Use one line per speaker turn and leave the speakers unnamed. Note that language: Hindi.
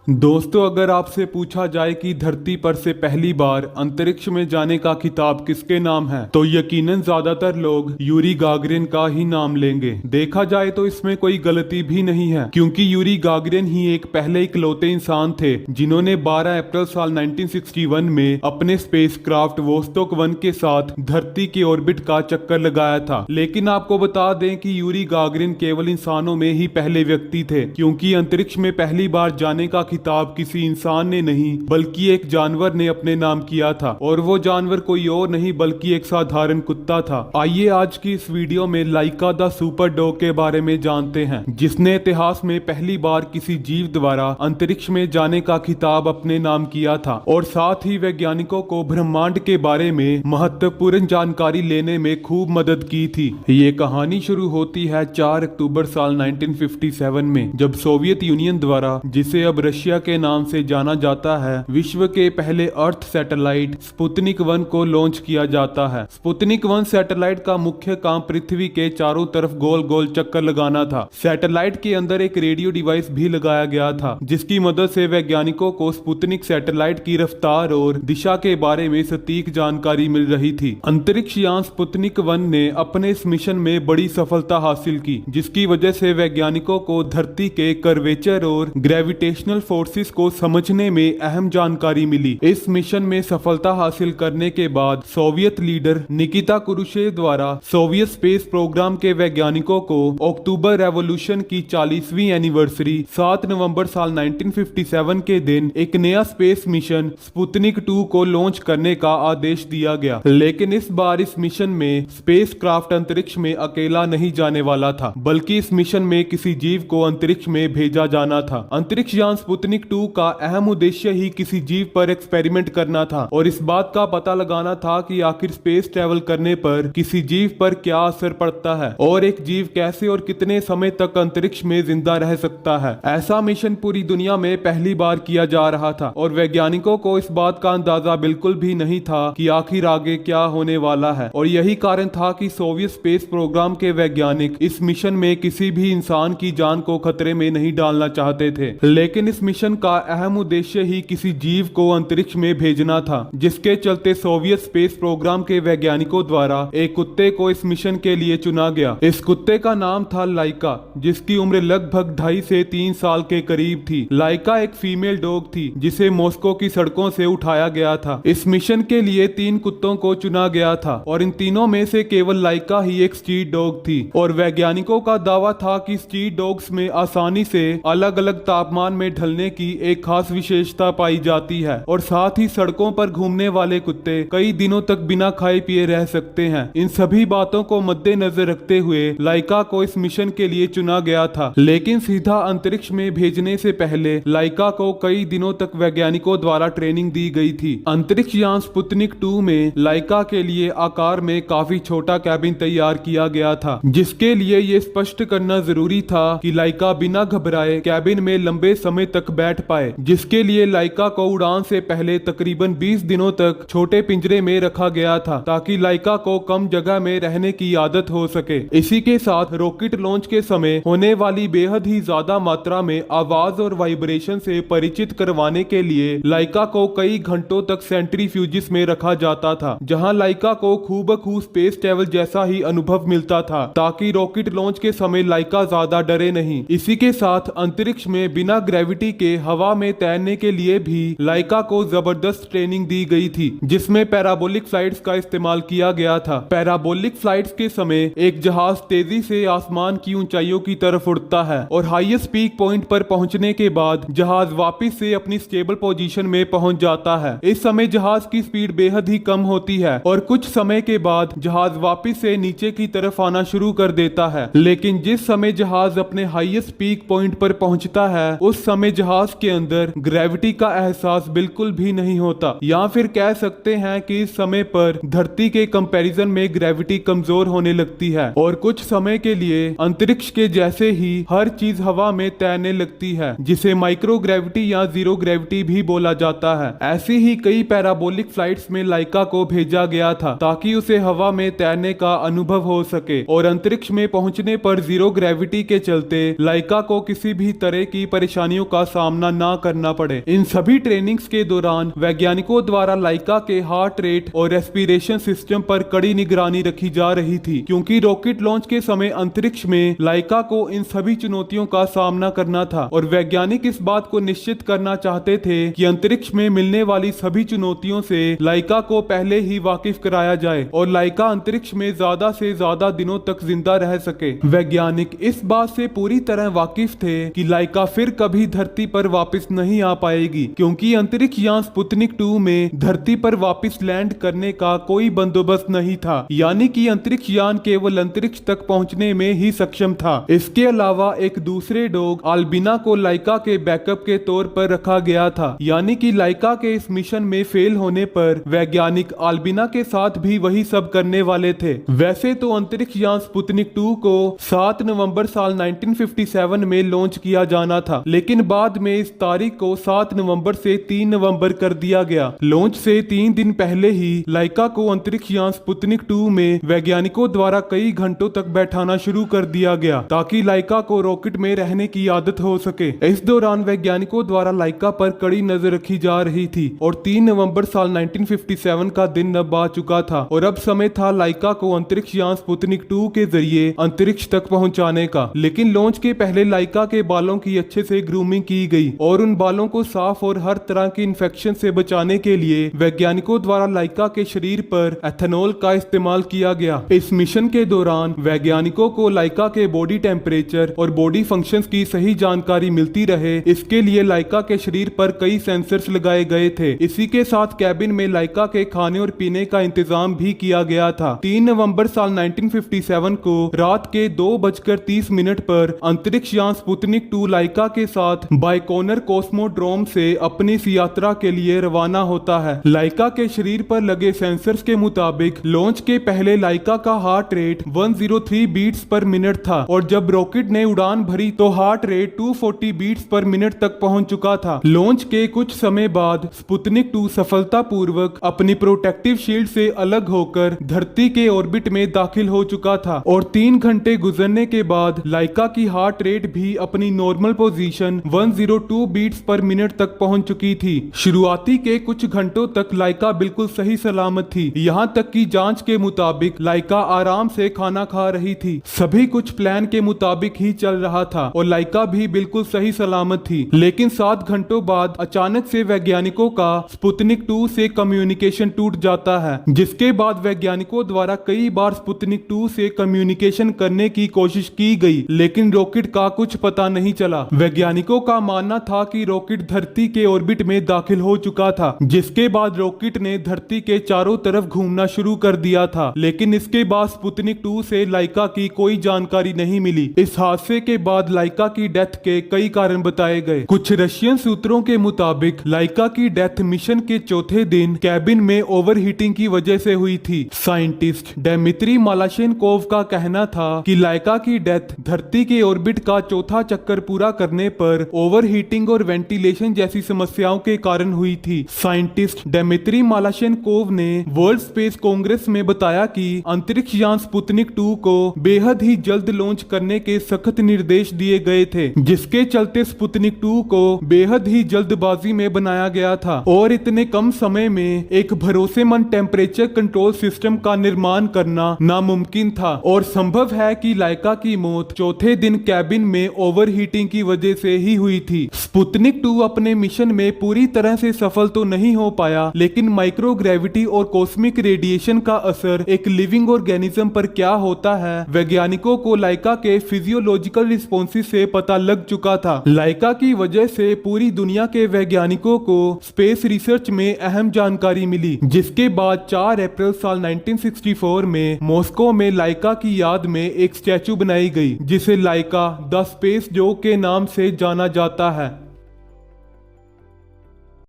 दोस्तों, अगर आपसे पूछा जाए कि धरती पर से पहली बार अंतरिक्ष में जाने का खिताब किसके नाम है, तो यकीनन ज्यादातर लोग यूरी गागरिन का ही नाम लेंगे। देखा जाए तो इसमें कोई गलती भी नहीं है, क्योंकि यूरी गागरिन ही एक पहले इकलौते इंसान थे जिन्होंने 12 अप्रैल साल 1961 में अपने स्पेसक्राफ्ट वोस्टोक 1 के साथ धरती के ऑर्बिट का चक्कर लगाया था। लेकिन आपको बता दें कि यूरी गागरिन केवल इंसानों में ही पहले व्यक्ति थे, क्योंकि अंतरिक्ष में पहली बार जाने का खिताब किसी इंसान ने नहीं बल्कि एक जानवर ने अपने नाम किया था, और वो जानवर कोई और नहीं बल्कि एक साधारण कुत्ता था। आइए आज की इस वीडियो में लाइका द सुपर डॉग के बारे में जानते हैं, जिसने इतिहास में पहली बार किसी जीव द्वारा अंतरिक्ष में जाने का खिताब अपने नाम किया था, और साथ ही वैज्ञानिकों को ब्रह्मांड के बारे में महत्वपूर्ण जानकारी लेने में खूब मदद की थी। ये कहानी शुरू होती है 4 अक्टूबर साल 1957 में, जब सोवियत यूनियन द्वारा, जिसे अब रशिया के नाम से जाना जाता है, विश्व के पहले अर्थ सैटेलाइट स्पुतनिक 1 को लॉन्च किया जाता है। स्पुतनिक 1 सैटेलाइट का मुख्य काम पृथ्वी के चारों तरफ गोल गोल चक्कर लगाना था। सैटेलाइट के अंदर एक रेडियो डिवाइस भी लगाया गया था, जिसकी मदद से वैज्ञानिकों को स्पुतनिक सैटेलाइट की रफ्तार और दिशा के बारे में सटीक जानकारी मिल रही थी। अंतरिक्ष यान स्पुतनिक 1 ने अपने इस मिशन में बड़ी सफलता हासिल की, जिसकी वजह से वैज्ञानिकों को धरती के कर्वेचर और ग्रेविटेशनल फोर्सेस को समझने में अहम जानकारी मिली। इस मिशन में सफलता हासिल करने के बाद सोवियत लीडर निकिता क्रुश्चेव द्वारा सोवियत स्पेस प्रोग्राम के वैज्ञानिकों को अक्टूबर रेवोल्यूशन की 40वीं एनिवर्सरी 7 नवंबर साल 1957 के दिन एक नया स्पेस मिशन स्पुतनिक 2 को लॉन्च करने का आदेश दिया गया। लेकिन इस बार इस मिशन में स्पेस क्राफ्ट अंतरिक्ष में अकेला नहीं जाने वाला था, बल्कि इस मिशन में किसी जीव को अंतरिक्ष में भेजा जाना था। अंतरिक्ष यान स्पुतनिक 2 का अहम उद्देश्य ही किसी जीव पर एक्सपेरिमेंट करना था, और इस बात का पता लगाना था कि आखिर स्पेस ट्रेवल करने पर किसी जीव पर क्या असर पड़ता है, और एक जीव कैसे और कितने समय तक अंतरिक्ष में जिंदा रह सकता है। ऐसा मिशन पूरी दुनिया में पहली बार किया जा रहा था, और वैज्ञानिकों को इस बात का अंदाजा बिल्कुल भी नहीं था कि आखिर आगे क्या होने वाला है, और यही कारण था कि सोवियत स्पेस प्रोग्राम के वैज्ञानिक इस मिशन में किसी भी इंसान की जान को खतरे में नहीं डालना चाहते थे। लेकिन इस मिशन का अहम उद्देश्य ही किसी जीव को अंतरिक्ष में भेजना था, जिसके चलते सोवियत स्पेस प्रोग्राम के वैज्ञानिकों द्वारा एक कुत्ते को इस मिशन के लिए चुना गया। इस कुत्ते का नाम था लाइका, जिसकी उम्र लगभग 2.5 से 3 साल के करीब थी। लाइका एक फीमेल डॉग थी, जिसे मॉस्को की सड़कों से उठाया गया था। इस मिशन के लिए 3 कुत्तों को चुना गया था, और इन तीनों में से केवल लाइका ही एक स्ट्रीट डॉग थी, और वैज्ञानिकों का दावा था कि स्ट्रीट डॉग्स में आसानी से अलग अलग तापमान में ढलने की एक खास विशेषता पाई जाती है, और साथ ही सड़कों पर घूमने वाले कुत्ते कई दिनों तक बिना खाए पिए रह सकते हैं। इन सभी बातों को मद्देनजर रखते हुए लाइका को इस मिशन के लिए चुना गया था। लेकिन सीधा अंतरिक्ष में भेजने से पहले लाइका को कई दिनों तक वैज्ञानिकों द्वारा ट्रेनिंग दी गई थी। अंतरिक्ष यान स्पुतनिक 2 में लाइका के लिए आकार में काफी छोटा कैबिन तैयार किया गया था, जिसके लिए ये स्पष्ट करना जरूरी था कि लाइका बिना घबराए कैबिन में लंबे समय तक बैठ पाए, जिसके लिए लाइका को उड़ान से पहले तकरीबन 20 दिनों तक छोटे पिंजरे में रखा गया था, ताकि लाइका को कम जगह में रहने की आदत हो सके। इसी के साथ रॉकेट लॉन्च के समय होने वाली बेहद ही ज्यादा मात्रा में आवाज और वाइब्रेशन से परिचित करवाने के लिए लाइका को कई घंटों तक सेंट्रीफ्यूजिस में रखा जाता था, जहां लाइका को खूबखूब स्पेस ट्रेवल जैसा ही अनुभव मिलता था, ताकि रॉकेट लॉन्च के समय लाइका ज्यादा डरे नहीं। इसी के साथ अंतरिक्ष में बिना ग्रेविटी के हवा में तैरने के लिए भी लाइका को जबरदस्त ट्रेनिंग दी गई थी, जिसमें पैराबोलिक फ्लाइट्स का इस्तेमाल किया गया था। पैराबोलिक फ्लाइट्स के समय एक जहाज तेजी से आसमान की ऊंचाइयों की तरफ उड़ता है, और हाईएस्ट पीक पॉइंट पर पहुंचने के बाद जहाज वापस से अपनी स्टेबल पोजीशन में पहुंच जाता है। इस समय जहाज की स्पीड बेहद ही कम होती है, और कुछ समय के बाद जहाज वापस से नीचे की तरफ आना शुरू कर देता है। लेकिन जिस समय जहाज अपने हाईएस्ट पीक पॉइंट पर पहुंचता है, उस समय जहाज के अंदर ग्रेविटी का एहसास बिल्कुल भी नहीं होता, या फिर कह सकते हैं कि इस समय पर धरती के कंपैरिजन में ग्रेविटी कमजोर होने लगती है, और कुछ समय के लिए अंतरिक्ष के जैसे ही हर चीज हवा में तैरने लगती है, जिसे माइक्रो ग्रेविटी या जीरो ग्रेविटी भी बोला जाता है। ऐसी ही कई पैराबोलिक फ्लाइट्स में लाइका को भेजा गया था, ताकि उसे हवा में तैरने का अनुभव हो सके, और अंतरिक्ष में पहुंचने पर जीरो ग्रेविटी के चलते लाइका को किसी भी तरह की परेशानियों का सामना ना करना पड़े। इन सभी ट्रेनिंग्स के दौरान वैज्ञानिकों द्वारा लाइका के हार्ट रेट और रेस्पिरेशन सिस्टम पर कड़ी निगरानी रखी जा रही थी, क्योंकि रॉकेट लॉन्च के समय अंतरिक्ष में लाइका को इन सभी चुनौतियों का सामना करना था और वैज्ञानिक इस बात को निश्चित करना चाहते थे कि अंतरिक्ष में मिलने वाली सभी चुनौतियों से लाइका को पहले ही वाकिफ कराया जाए और लाइका अंतरिक्ष में ज्यादा से ज्यादा दिनों तक जिंदा रह सके। वैज्ञानिक इस बात से पूरी तरह वाकिफ थे कि लाइका फिर कभी धरती पर वापस नहीं आ पाएगी, क्योंकि अंतरिक्ष यान स्पुतनिक 2 में धरती पर वापस लैंड करने का कोई बंदोबस्त नहीं था, यानी कि अंतरिक्ष यान केवल अंतरिक्ष तक पहुंचने में ही सक्षम था। इसके अलावा एक दूसरे डॉग अल्बिना को लाइका के बैकअप के तौर पर रखा गया था, यानी कि लाइका के इस मिशन में फेल होने पर वैज्ञानिक अल्बिना के साथ भी वही सब करने वाले थे। वैसे तो अंतरिक्ष यान स्पुतनिक 2 को 7 नवंबर साल 1957 में लॉन्च किया जाना था, लेकिन बाद में इस तारीख को 7 नवंबर से 3 नवंबर कर दिया गया। लॉन्च से 3 दिन पहले ही लाइका को अंतरिक्ष यान स्पुतनिक 2 में वैज्ञानिकों द्वारा कई घंटों तक बैठाना शुरू कर दिया गया, ताकि लाइका को रॉकेट में रहने की आदत हो सके। इस दौरान वैज्ञानिकों द्वारा लाइका पर कड़ी नजर रखी जा रही थी और 3 नवंबर साल 1957 का दिन अब आ चुका था और अब समय था लाइका को अंतरिक्ष यान स्पुतनिक 2 के जरिए अंतरिक्ष तक पहुंचाने का। लेकिन लॉन्च के पहले लाइका के बालों की अच्छे से ग्रूमिंग की गई और उन बालों को साफ और हर तरह की इन्फेक्शन से बचाने के लिए वैज्ञानिकों द्वारा लाइका के शरीर पर एथेनॉल का इस्तेमाल किया गया। इस मिशन के दौरान वैज्ञानिकों को लाइका के बॉडी टेम्परेचर और बॉडी फंक्शंस की सही जानकारी मिलती रहे, इसके लिए लाइका के शरीर पर कई सेंसर्स लगाए गए थे। इसी के साथ कैबिन में लाइका के खाने और पीने का इंतजाम भी किया गया था। 3 नवंबर साल 1957 को रात के 2:30 पर अंतरिक्ष यान स्पुतनिक 2 लाइका के साथ बाइकोनर कॉस्मोड्रोम से अपनी इस यात्रा के लिए रवाना होता है। लाइका के शरीर पर लगे सेंसर्स के मुताबिक लॉन्च के पहले लाइका का heart rate 103 beats per minute था और जब रॉकेट ने उड़ान भरी तो heart rate 240 beats per minute तक पहुंच चुका था। लॉन्च के कुछ समय बाद स्पुतनिक 2 सफलतापूर्वक अपनी प्रोटेक्टिव शील्ड से अलग होकर धरती के ऑर्बिट में दाखिल हो चुका था और 3 घंटे गुजरने के बाद लाइका की हार्ट रेट भी अपनी normal position 102 beats per minute तक पहुंच चुकी थी। शुरुआती के कुछ घंटों तक लाइका बिल्कुल सही सलामत थी, यहां तक कि जांच के मुताबिक लाइका आराम से खाना खा रही थी। सभी कुछ प्लान के मुताबिक ही चल रहा था और लाइका भी बिल्कुल सही सलामत थी। लेकिन 7 घंटों बाद अचानक से वैज्ञानिकों का स्पुतनिक 2 से कम्युनिकेशन टूट जाता है, जिसके बाद वैज्ञानिकों द्वारा कई बार स्पुतनिक 2 से कम्युनिकेशन करने की कोशिश की गई, लेकिन रॉकेट का कुछ पता नहीं चला। वैज्ञानिकों का मानना था कि रॉकेट धरती के ऑर्बिट में दाखिल हो चुका था, जिसके बाद रॉकेट ने धरती के चारों तरफ घूमना शुरू कर दिया था, लेकिन इसके बाद स्पुतनिक 2 से लाइका की कोई जानकारी नहीं मिली। इस हादसे के बाद लाइका की डेथ के कई कारण बताए गए। कुछ रशियन सूत्रों के मुताबिक लाइका की डेथ मिशन के चौथे दिन कैबिन में ओवरहीटिंग की वजह से हुई थी। साइंटिस्ट डेमित्री मालाशेनकोव का कहना था कि लाइका की डेथ धरती के ऑर्बिट का चौथा चक्कर पूरा करने पर ओवरहीटिंग और वेंटिलेशन जैसी समस्याओं के कारण हुई थी। साइंटिस्ट डेमित्री मालाशेनकोव ने वर्ल्ड स्पेस कांग्रेस में बताया कि अंतरिक्ष यान स्पुतनिक 2 को बेहद ही जल्द लॉन्च करने के सख्त निर्देश दिए गए थे, जिसके चलते स्पुतनिक 2 को बेहद ही जल्दबाजी में बनाया गया था और इतने कम समय में एक भरोसेमंद टेम्परेचर कंट्रोल सिस्टम का निर्माण करना नामुमकिन था और संभव है कि लाइका की मौत चौथे दिन कैबिन में ओवरहीटिंग की वजह से ही हुई थी। स्पुतनिक 2 अपने मिशन में पूरी तरह से सफल तो नहीं हो पाया, लेकिन माइक्रोग्रेविटी और कॉस्मिक रेडिएशन का असर एक लिविंग ऑर्गेनिज्म पर क्या होता है वैज्ञानिकों को लाइका के फिजियोलॉजिकल रिस्पॉन्सेस से पता लग चुका था। लाइका की वजह से पूरी दुनिया के वैज्ञानिकों को स्पेस रिसर्च में अहम जानकारी मिली, जिसके बाद 4 अप्रैल साल 1964 में मॉस्को में लाइका की याद में एक स्टैचू बनाई गई, जिसे लाइका द स्पेस जोक के नाम से जाना जाता है।